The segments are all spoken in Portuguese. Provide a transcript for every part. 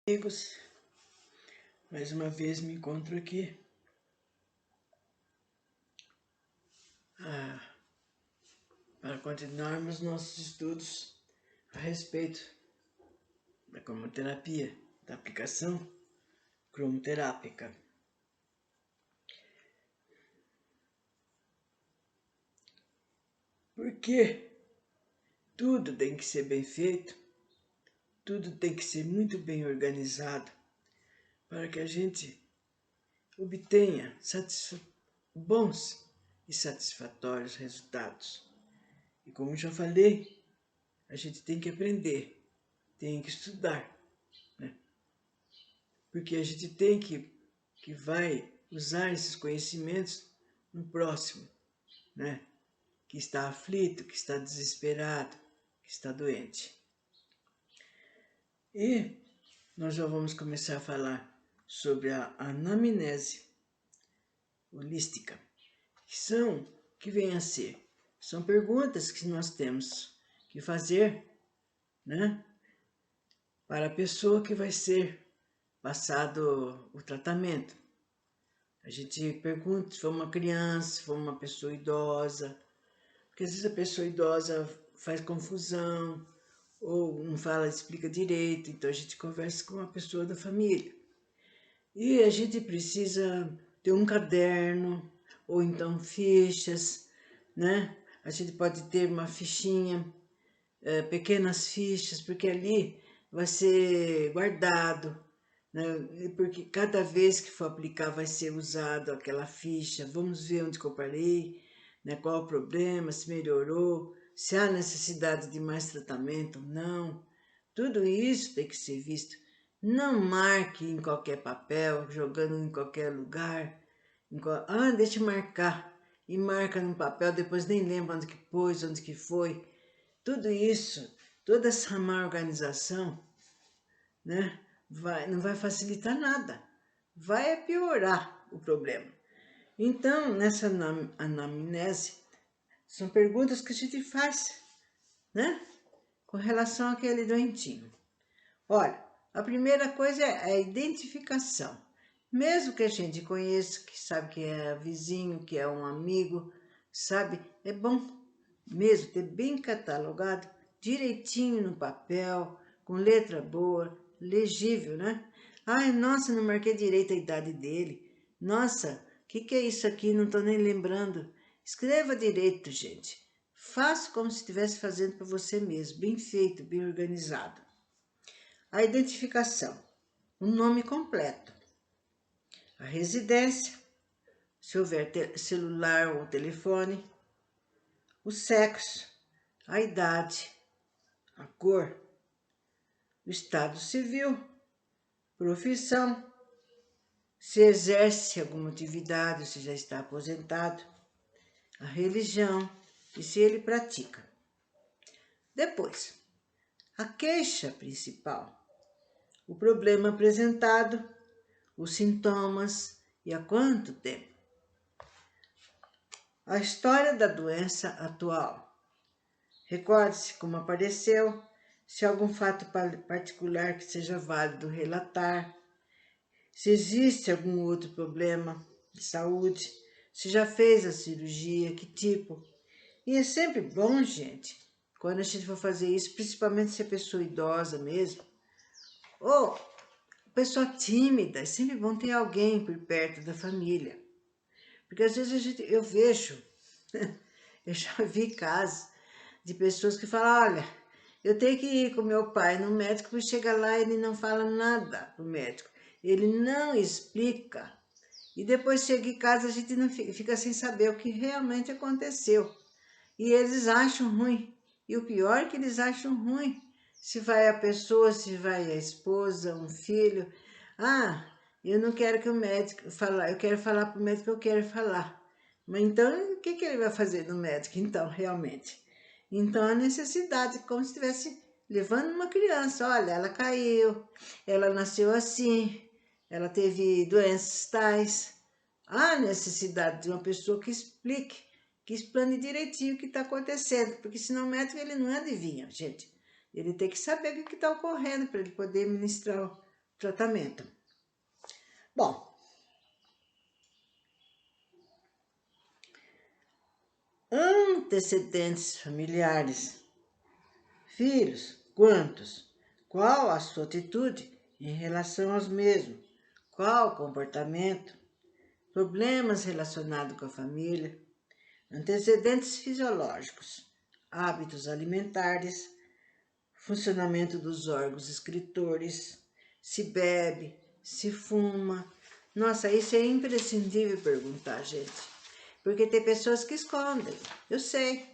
Amigos, mais uma vez me encontro aqui para continuarmos nossos estudos a respeito da cromoterapia, da aplicação cromoterápica. Porque tudo tem que ser bem feito, tudo tem que ser muito bem organizado para que a gente obtenha bons e satisfatórios resultados. E como já falei, a gente tem que aprender, tem que estudar, né? Porque a gente tem que vai usar esses conhecimentos no próximo, né? Que está aflito, que está desesperado, que está doente. E nós já vamos começar a falar sobre a anamnese holística, que vem a ser, são perguntas que nós temos que fazer, né, para a pessoa que vai ser passado o tratamento. A gente pergunta se for uma criança, se for uma pessoa idosa, porque às vezes a pessoa idosa faz confusão, ou não fala, explica direito, então a gente conversa com a pessoa da família. E a gente precisa ter um caderno, ou então fichas, né? A gente pode ter uma fichinha, pequenas fichas, porque ali vai ser guardado, né? Porque cada vez que for aplicar vai ser usado aquela ficha, vamos ver onde que eu parei, né? Qual o problema, se melhorou, se há necessidade de mais tratamento ou não. Tudo isso tem que ser visto. Não marque em qualquer papel, jogando em qualquer lugar. Deixa eu marcar. E marca no papel, depois nem lembra onde que pôs, onde que foi. Tudo isso, toda essa má organização, né, não vai facilitar nada. Vai piorar o problema. Então, nessa anamnese, são perguntas que a gente faz, né, com relação àquele doentinho. Olha, a primeira coisa é a identificação. Mesmo que a gente conheça, que sabe que é vizinho, que é um amigo, sabe, é bom mesmo ter bem catalogado, direitinho no papel, com letra boa, legível, né? Ai, nossa, não marquei direito a idade dele. Nossa, o que é isso aqui? Não estou nem lembrando. Escreva direito, gente. Faça como se estivesse fazendo para você mesmo, bem feito, bem organizado. A identificação, o nome completo, a residência, se houver celular ou telefone, o sexo, a idade, a cor, o estado civil, profissão, se exerce alguma atividade, se já está aposentado, a religião e se ele pratica. Depois, a queixa principal, o problema apresentado, os sintomas e há quanto tempo. A história da doença atual. Recorde-se como apareceu, se há algum fato particular que seja válido relatar, se existe algum outro problema de saúde, se já fez a cirurgia, que tipo. E é sempre bom, gente, quando a gente for fazer isso, principalmente se é pessoa idosa mesmo, ou pessoa tímida, é sempre bom ter alguém por perto da família. Porque às vezes eu vejo, eu já vi casos de pessoas que falam, olha, eu tenho que ir com meu pai no médico, porque chega lá e ele não fala nada pro médico. Ele não explica. E depois chega em casa, a gente não fica sem saber o que realmente aconteceu. E eles acham ruim. E o pior é que eles acham ruim. Se vai a pessoa, se vai a esposa, um filho. Ah, eu não quero que o médico fale, eu quero falar para o médico que eu quero falar. Mas então, o que ele vai fazer no médico, então, realmente? Então, a necessidade, como se estivesse levando uma criança. Olha, ela caiu, ela nasceu assim, ela teve doenças tais. Há necessidade de uma pessoa que explique, que explane direitinho o que está acontecendo, porque senão o médico ele não adivinha, gente. Ele tem que saber o que está ocorrendo para ele poder ministrar tratamento. Bom, antecedentes familiares. Filhos, quantos? Qual a sua atitude em relação aos mesmos? Qual o comportamento? Problemas relacionados com a família? Antecedentes fisiológicos, hábitos alimentares, funcionamento dos órgãos excretores, se bebe, se fuma. Nossa, isso é imprescindível perguntar, gente. Porque tem pessoas que escondem, eu sei.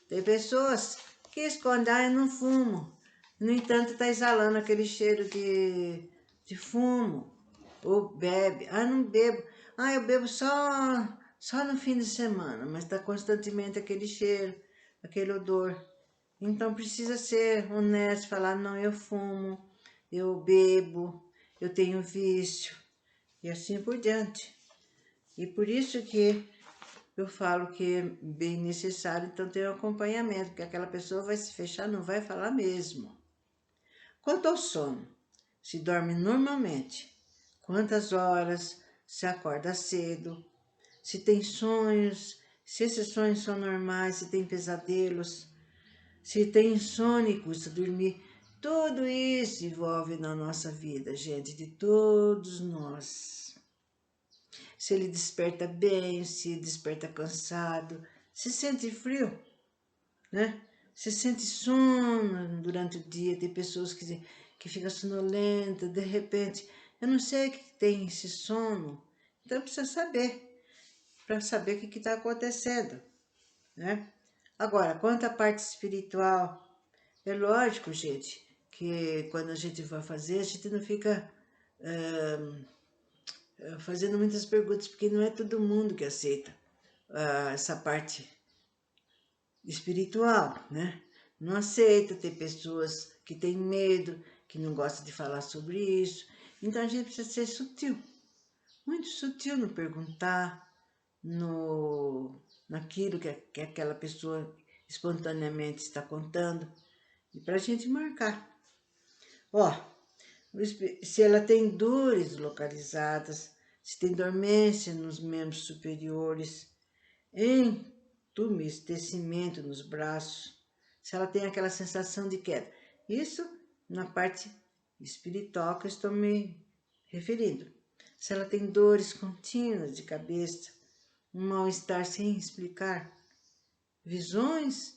Tem pessoas que escondem, eu não fumo. No entanto, está exalando aquele cheiro de fumo. Ou bebe, não bebo. Eu bebo só no fim de semana, mas está constantemente aquele cheiro, aquele odor. Então precisa ser honesto, falar, não, eu fumo, eu bebo, eu tenho vício, e assim por diante. E por isso que eu falo que é bem necessário, então, ter um acompanhamento, porque aquela pessoa vai se fechar, não vai falar mesmo. Quanto ao sono, se dorme normalmente, quantas horas, se acorda cedo, se tem sonhos, se esses sonhos são normais, se tem pesadelos, se tem insônia e custa dormir. Tudo isso envolve na nossa vida, gente, de todos nós. Se ele desperta bem, se desperta cansado, se sente frio, né? Se sente sono durante o dia, tem pessoas que ficam sonolentas, de repente, eu não sei o que tem esse sono, então precisa saber, para saber o que está acontecendo, né? Agora, quanto à parte espiritual, é lógico, gente, que quando a gente vai fazer, a gente não fica fazendo muitas perguntas, porque não é todo mundo que aceita essa parte espiritual, né? Não aceita, tem pessoas que têm medo, que não gostam de falar sobre isso. Então a gente precisa ser sutil, muito sutil no perguntar, naquilo que aquela pessoa espontaneamente está contando, e para a gente marcar. Se ela tem dores localizadas, se tem dormência nos membros superiores, entumecimento nos braços, se ela tem aquela sensação de queda. Isso na parte espiritual que eu estou me referindo. Se ela tem dores contínuas de cabeça, um mal-estar sem explicar, visões,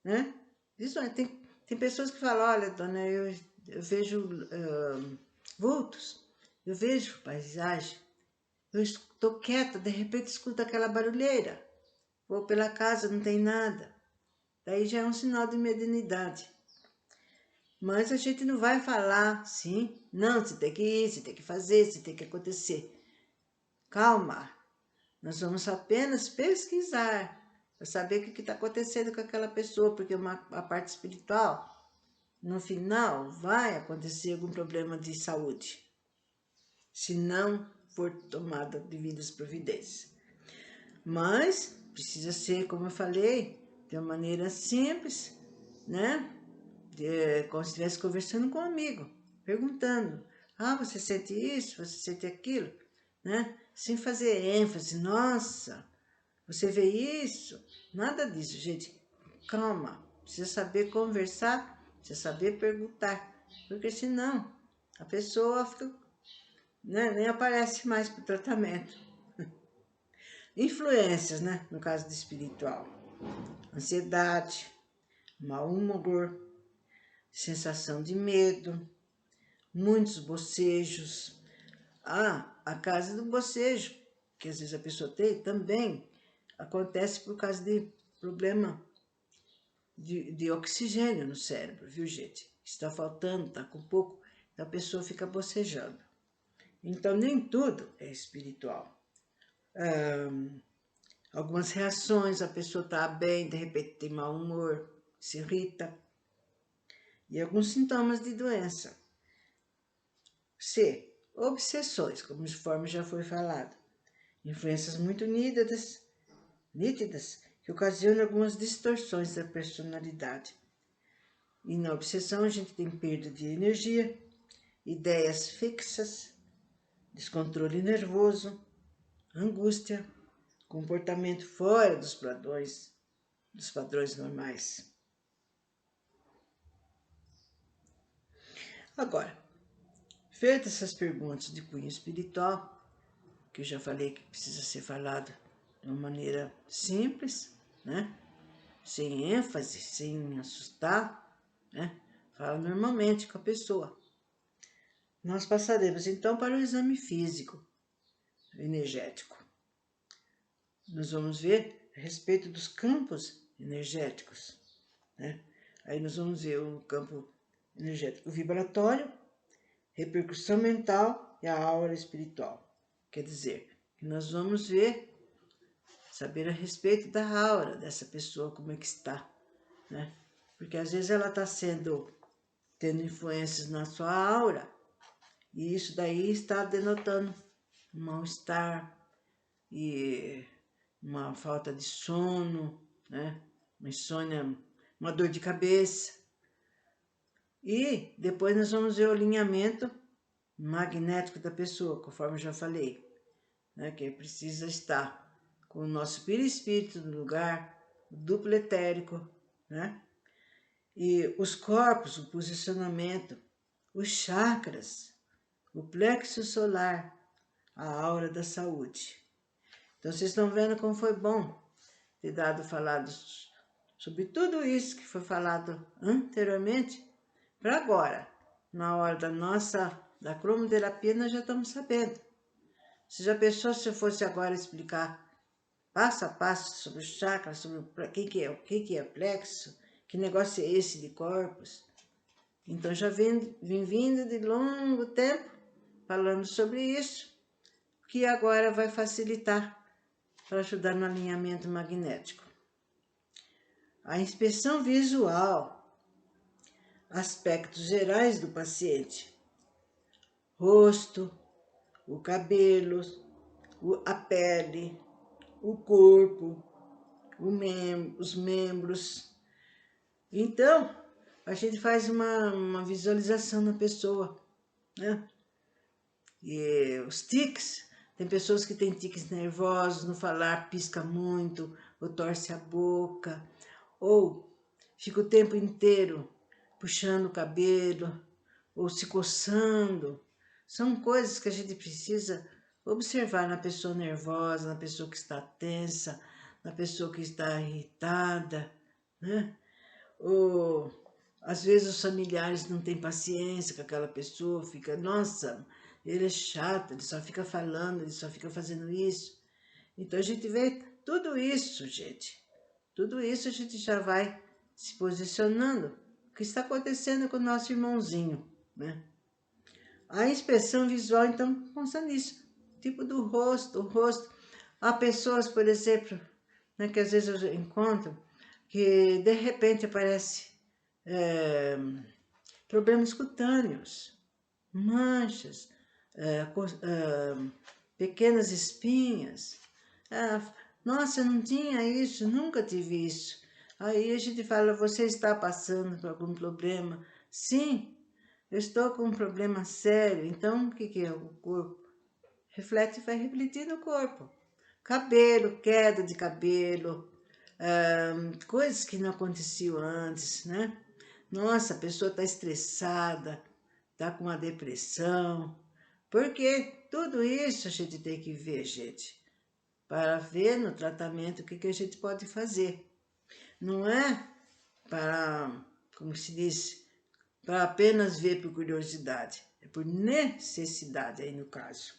né? Visões. Tem pessoas que falam, olha, dona, eu vejo vultos, eu vejo paisagem, eu estou quieta, de repente escuto aquela barulheira, vou pela casa, não tem nada. Daí já é um sinal de mediunidade. Mas a gente não vai falar, sim, não, você tem que ir, você tem que fazer, você tem que acontecer. Calma, nós vamos apenas pesquisar, para saber o que está acontecendo com aquela pessoa, porque a parte espiritual, no final, vai acontecer algum problema de saúde, se não for tomada devidas providências. Mas precisa ser, como eu falei, de uma maneira simples, né? Como se estivesse conversando com um amigo, perguntando, você sente isso, você sente aquilo, né? Sem fazer ênfase, nossa, você vê isso? Nada disso, gente. Calma, precisa saber conversar, precisa saber perguntar, porque senão a pessoa fica, né, nem aparece mais para o tratamento. Influências, né, no caso do espiritual. Ansiedade, mau humor, sensação de medo, muitos bocejos. A casa do bocejo, que às vezes a pessoa tem, também acontece por causa de problema de oxigênio no cérebro, viu, gente? Está faltando, está com pouco, então a pessoa fica bocejando. Então, nem tudo é espiritual. Algumas reações, a pessoa está bem, de repente tem mau humor, se irrita. E alguns sintomas de doença. C. Obsessões, conforme já foi falado. Influências muito nítidas, que ocasionam algumas distorções da personalidade. E na obsessão a gente tem perda de energia, ideias fixas, descontrole nervoso, angústia, comportamento fora dos padrões normais. Agora, feitas essas perguntas de cunho espiritual, que eu já falei que precisa ser falado de uma maneira simples, né? Sem ênfase, sem assustar, né? Fala normalmente com a pessoa. Nós passaremos então para o exame físico, energético. Nós vamos ver a respeito dos campos energéticos, né? Aí nós vamos ver o campo energético vibratório, repercussão mental e a aura espiritual. Quer dizer, que nós vamos saber a respeito da aura dessa pessoa, como é que está, né? Porque às vezes ela está tendo influências na sua aura, e isso daí está denotando um mal-estar e uma falta de sono, né? Uma insônia, uma dor de cabeça. E depois nós vamos ver o alinhamento magnético da pessoa, conforme eu já falei, né? Que precisa estar com o nosso perispírito no lugar, o duplo etérico, né? E os corpos, o posicionamento, os chakras, o plexo solar, a aura da saúde. Então, vocês estão vendo como foi bom ter falado sobre tudo isso que foi falado anteriormente, para agora, na hora da cromoterapia, nós já estamos sabendo. Você já pensou se eu fosse agora explicar passo a passo sobre o chakra, sobre o que é plexo, que negócio é esse de corpos? Então já vim vindo de longo tempo falando sobre isso, que agora vai facilitar para ajudar no alinhamento magnético. A inspeção visual, aspectos gerais do paciente, rosto, o cabelo, a pele, o corpo, os membros. Então, a gente faz uma visualização na pessoa, né? E os tics, tem pessoas que têm tics nervosos, no falar pisca muito, ou torce a boca, ou fica o tempo inteiro puxando o cabelo, ou se coçando. São coisas que a gente precisa observar na pessoa nervosa, na pessoa que está tensa, na pessoa que está irritada, né? Ou às vezes os familiares não têm paciência com aquela pessoa, fica, nossa, ele é chato, ele só fica falando, ele só fica fazendo isso. Então a gente vê tudo isso, gente. Tudo isso a gente já vai se posicionando. O que está acontecendo com o nosso irmãozinho, né? A inspeção visual, então, consta nisso. Tipo do rosto, o rosto. Há pessoas, por exemplo, né, que às vezes eu encontro, que de repente aparece problemas cutâneos, manchas, pequenas espinhas. Nossa, eu não tinha isso, nunca tive isso. Aí a gente fala, você está passando por algum problema? Sim, eu estou com um problema sério. Então, o que é o corpo? Reflete e vai refletir no corpo. Cabelo, queda de cabelo, coisas que não aconteciam antes, né? Nossa, a pessoa está estressada, está com uma depressão. Porque tudo isso a gente tem que ver, gente, para ver no tratamento o que a gente pode fazer. Não é para, como se diz, para apenas ver por curiosidade, é por necessidade aí no caso.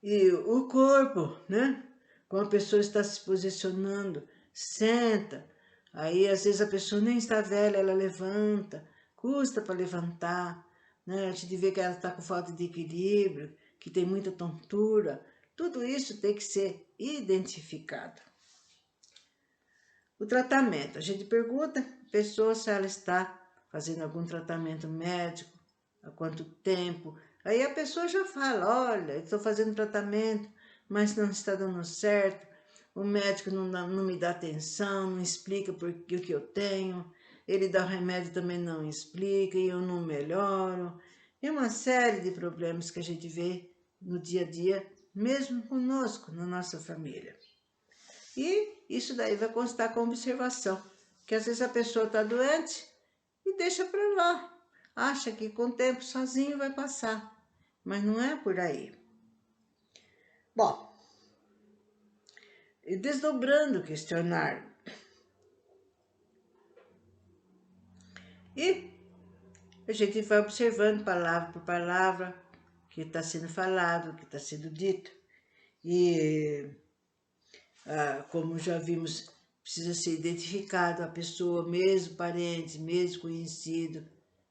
E o corpo, né? Como a pessoa está se posicionando, senta, aí às vezes a pessoa nem está velha, ela levanta, custa para levantar, né? A gente vê que ela está com falta de equilíbrio, que tem muita tontura, tudo isso tem que ser identificado. O tratamento, a gente pergunta a pessoa se ela está fazendo algum tratamento médico, há quanto tempo. Aí a pessoa já fala, olha, estou fazendo tratamento, mas não está dando certo, o médico não me dá atenção, não explica o que eu tenho, ele dá o remédio também não explica e eu não melhoro. e uma série de problemas que a gente vê no dia a dia, mesmo conosco, na nossa família. E isso daí vai constar com observação, que às vezes a pessoa está doente e deixa para lá, acha que com o tempo sozinho vai passar, mas não é por aí. Bom, e desdobrando o questionário, e a gente vai observando palavra por palavra o que está sendo falado, o que está sendo dito. E, como já vimos, precisa ser identificado a pessoa, mesmo parente, mesmo conhecido,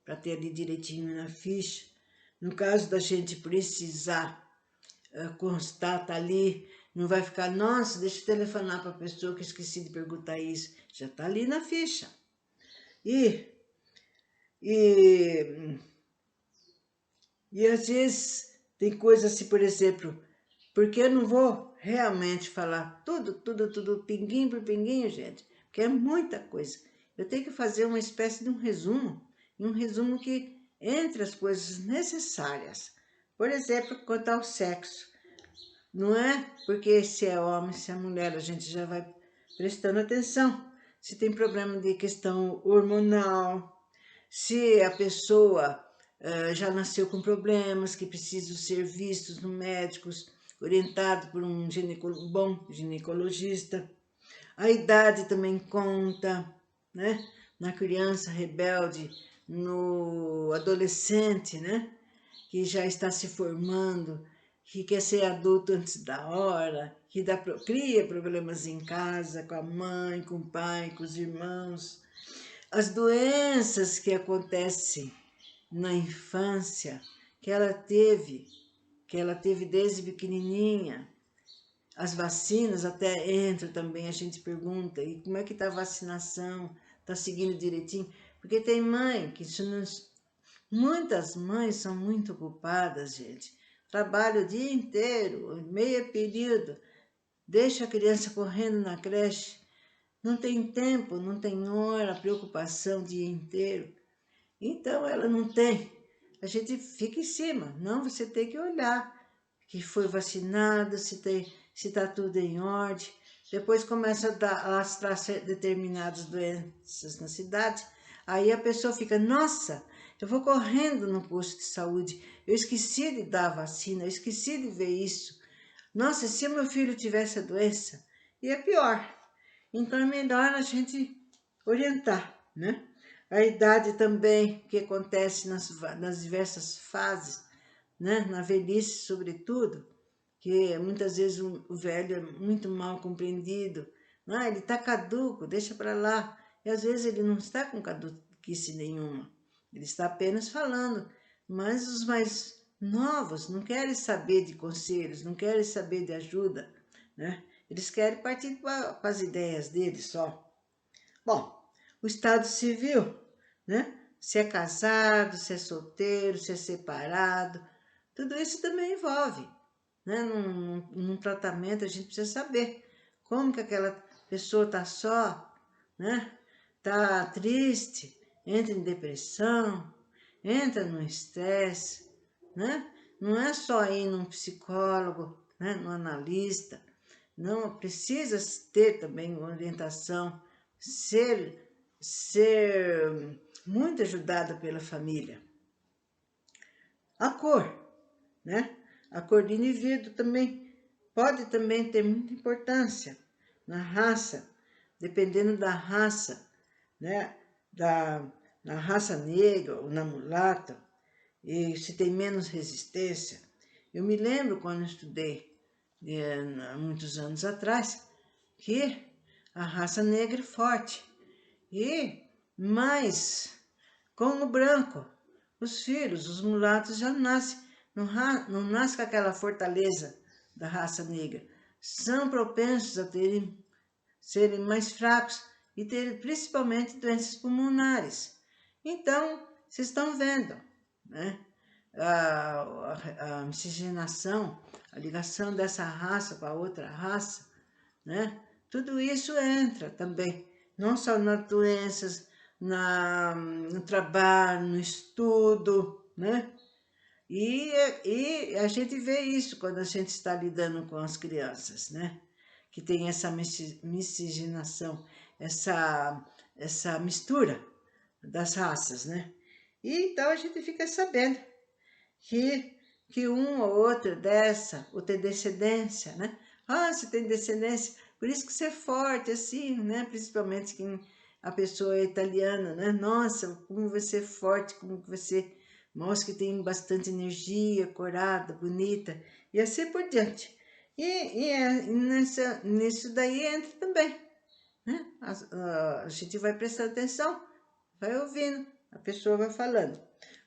para ter ali direitinho na ficha. No caso da gente precisar constar, tá ali, não vai ficar, nossa, deixa eu telefonar para a pessoa que eu esqueci de perguntar isso. Já está ali na ficha. E às vezes tem coisas assim, por exemplo, porque eu não vou realmente falar tudo, pinguinho por pinguinho, gente, porque é muita coisa. Eu tenho que fazer uma espécie de um resumo, e um resumo que entre as coisas necessárias. Por exemplo, quanto ao sexo. Não é porque se é homem, se é mulher, a gente já vai prestando atenção. Se tem problema de questão hormonal, se a pessoa já nasceu com problemas que precisam ser vistos no médico, orientado por um bom ginecologista. A idade também conta, né? Na criança rebelde, no adolescente, né? Que já está se formando, que quer ser adulto antes da hora, que cria problemas em casa, com a mãe, com o pai, com os irmãos. As doenças que acontecem na infância, que ela teve desde pequenininha. As vacinas até entram também, a gente pergunta, e como é que está a vacinação? Está seguindo direitinho? Porque tem mãe que isso não... Muitas mães são muito ocupadas, gente. Trabalha o dia inteiro, meio período, deixa a criança correndo na creche, não tem tempo, não tem hora, preocupação o dia inteiro. Então, ela não tem. A gente fica em cima. Não, você tem que olhar que foi vacinado, se está tudo em ordem. Depois começa a lastrar determinadas doenças na cidade. Aí a pessoa fica, nossa, eu vou correndo no posto de saúde. Eu esqueci de dar a vacina, eu esqueci de ver isso. Nossa, se o meu filho tivesse a doença, ia pior. Então é melhor a gente orientar, né? A idade também, que acontece nas diversas fases, né? Na velhice, sobretudo, que muitas vezes o velho é muito mal compreendido. Ah, ele está caduco, deixa para lá. E às vezes ele não está com caduquice nenhuma, ele está apenas falando. Mas os mais novos não querem saber de conselhos, não querem saber de ajuda, né? Eles querem partir para as ideias deles só. Bom, o estado civil, né? Se é casado, se é solteiro, se é separado, tudo isso também envolve, né? Num tratamento a gente precisa saber como que aquela pessoa está só, né? Está triste, entra em depressão, entra no estresse, né? Não é só ir num psicólogo, né? Num analista, não, precisa ter também orientação, ser muito ajudada pela família. A cor, né? A cor do indivíduo também pode também ter muita importância na raça, dependendo da raça, né? Na raça negra ou na mulata, e se tem menos resistência. Eu me lembro quando eu estudei, há muitos anos atrás, que a raça negra é forte. Mas, como o branco, os filhos, os mulatos já nascem, não nascem com aquela fortaleza da raça negra. São propensos a serem mais fracos e terem principalmente doenças pulmonares. Então, vocês estão vendo, né? A miscigenação, a ligação dessa raça com a outra raça, né? Tudo isso entra também, não só nas doenças, no trabalho, no estudo, né? E a gente vê isso quando a gente está lidando com as crianças, né? Que tem essa miscigenação, essa mistura das raças, né? E então a gente fica sabendo que um ou outro ou tem descendência, né? Ah, você tem descendência, por isso que você é forte assim, né? Principalmente quem a pessoa é italiana, né? Nossa, como você é forte, como você mostra que tem bastante energia, corada, bonita, e assim por diante. Nisso daí entra também, né? A gente vai prestando atenção, vai ouvindo, a pessoa vai falando.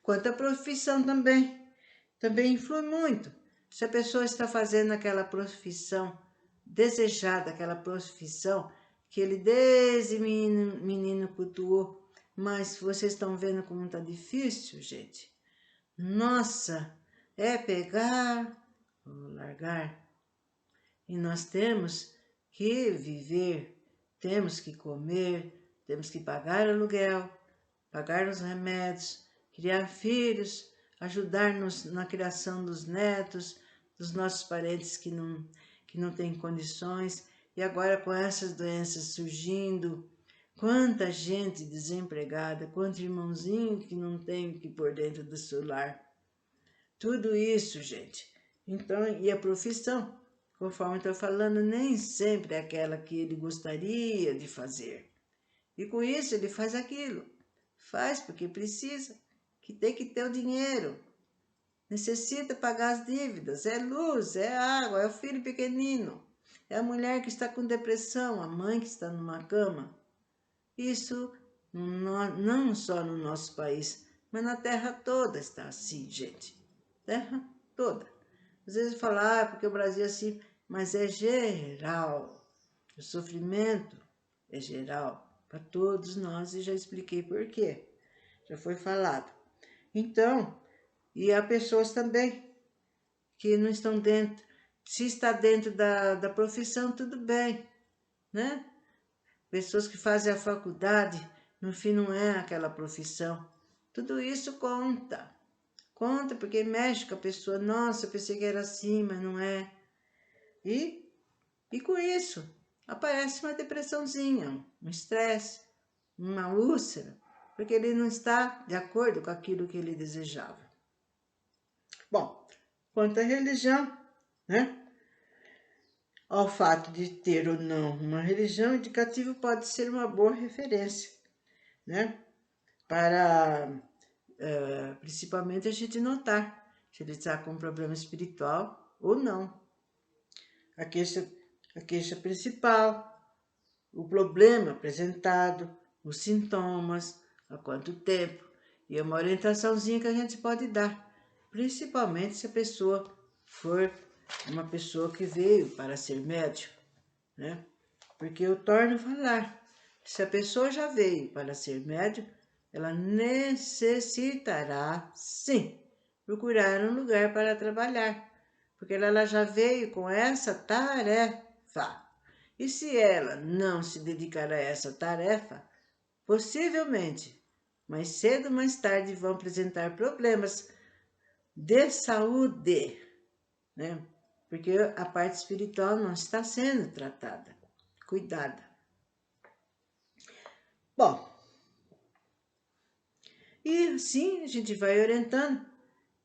Quanto à profissão também influi muito. Se a pessoa está fazendo aquela profissão desejada, aquela profissão que ele desde menino cultuou, mas vocês estão vendo como está difícil, gente. Nossa, é pegar ou largar. E nós temos que viver, temos que comer, temos que pagar aluguel, pagar os remédios, criar filhos, ajudar-nos na criação dos netos, dos nossos parentes que não têm condições. E agora com essas doenças surgindo, quanta gente desempregada, quanto irmãozinho que não tem o que pôr dentro do celular. Tudo isso, gente. Então, e a profissão, conforme estou falando, nem sempre é aquela que ele gostaria de fazer. E com isso ele faz aquilo. Faz porque precisa, que tem que ter o dinheiro. Necessita pagar as dívidas, é luz, é água, é o filho pequenino, é a mulher que está com depressão, a mãe que está numa cama. Isso não só no nosso país, mas na terra toda está assim, gente. Terra toda. Às vezes falar, porque o Brasil é assim, mas é geral. O sofrimento é geral para todos nós e já expliquei por quê. Já foi falado. Então, e há pessoas também que não estão dentro. Se está dentro da profissão, tudo bem, né? Pessoas que fazem a faculdade, no fim não é aquela profissão. Tudo isso conta. Conta porque mexe com a pessoa. Nossa, eu pensei que era assim, mas não é. E com isso, aparece uma depressãozinha, um estresse, uma úlcera, porque ele não está de acordo com aquilo que ele desejava. Bom, quanto à religião, né? Ao fato de ter ou não uma religião, indicativo pode ser uma boa referência, né? Para, principalmente, a gente notar se ele está com um problema espiritual ou não. A queixa principal, o problema apresentado, os sintomas, há quanto tempo, e é uma orientaçãozinha que a gente pode dar, principalmente se a pessoa for uma pessoa que veio para ser médium, né? Porque eu torno a falar, se a pessoa já veio para ser médium, ela necessitará, sim, procurar um lugar para trabalhar, porque ela já veio com essa tarefa. E se ela não se dedicar a essa tarefa, possivelmente, mais cedo ou mais tarde, vão apresentar problemas de saúde, né? Porque a parte espiritual não está sendo tratada, cuidada. Bom, e assim a gente vai orientando.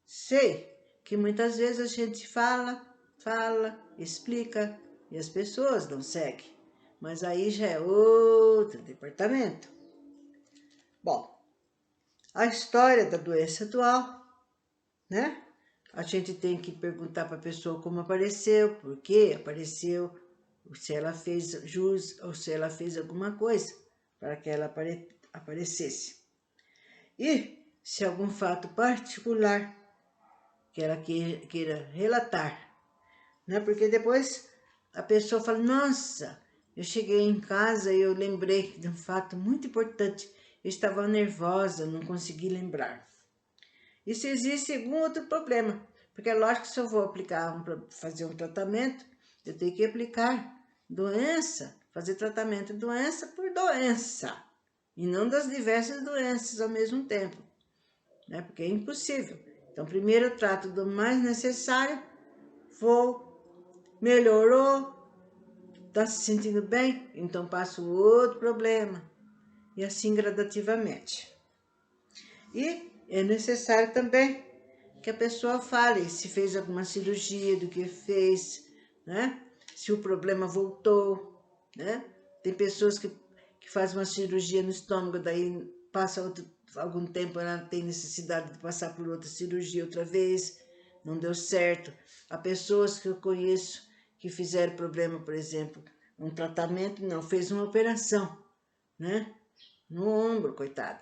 Sei que muitas vezes a gente fala, explica e as pessoas não seguem, mas aí já é outro departamento. Bom, a história da doença atual, né? A gente tem que perguntar para a pessoa como apareceu, por que apareceu, se ela fez jus ou se ela fez alguma coisa para que ela aparecesse. E se algum fato particular que ela queira relatar, né? Porque depois a pessoa fala, nossa, eu cheguei em casa e eu lembrei de um fato muito importante, eu estava nervosa, não consegui lembrar. E se existe algum outro problema, porque é lógico que se eu vou fazer um tratamento, eu tenho que aplicar doença, fazer tratamento doença por doença, e não das diversas doenças ao mesmo tempo, né? Porque é impossível. Então, primeiro eu trato do mais necessário, melhorou, está se sentindo bem? Então passo outro problema. E assim gradativamente. E é necessário também que a pessoa fale se fez alguma cirurgia, do que fez, né? Se o problema voltou, né? Tem pessoas que fazem uma cirurgia no estômago, daí passa algum tempo, ela tem necessidade de passar por outra cirurgia outra vez, não deu certo. Há pessoas que eu conheço que fizeram problema, por exemplo, um tratamento, não, fez uma operação, né? No ombro, coitada.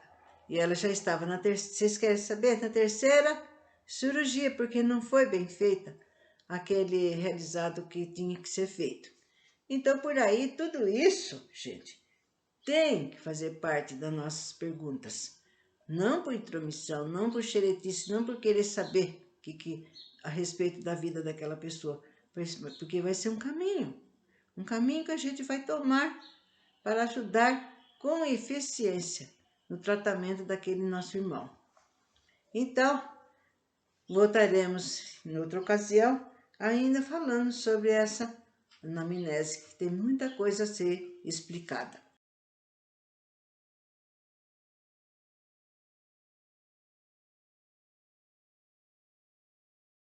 E ela já estava na terceira, vocês querem saber? Na terceira cirurgia, porque não foi bem feita aquele realizado que tinha que ser feito. Então, por aí, tudo isso, gente, tem que fazer parte das nossas perguntas. Não por intromissão, não por xeretice, não por querer saber a respeito da vida daquela pessoa, porque vai ser um caminho que a gente vai tomar para ajudar com eficiência no tratamento daquele nosso irmão. Então, voltaremos em outra ocasião, ainda falando sobre essa anamnese, que tem muita coisa a ser explicada.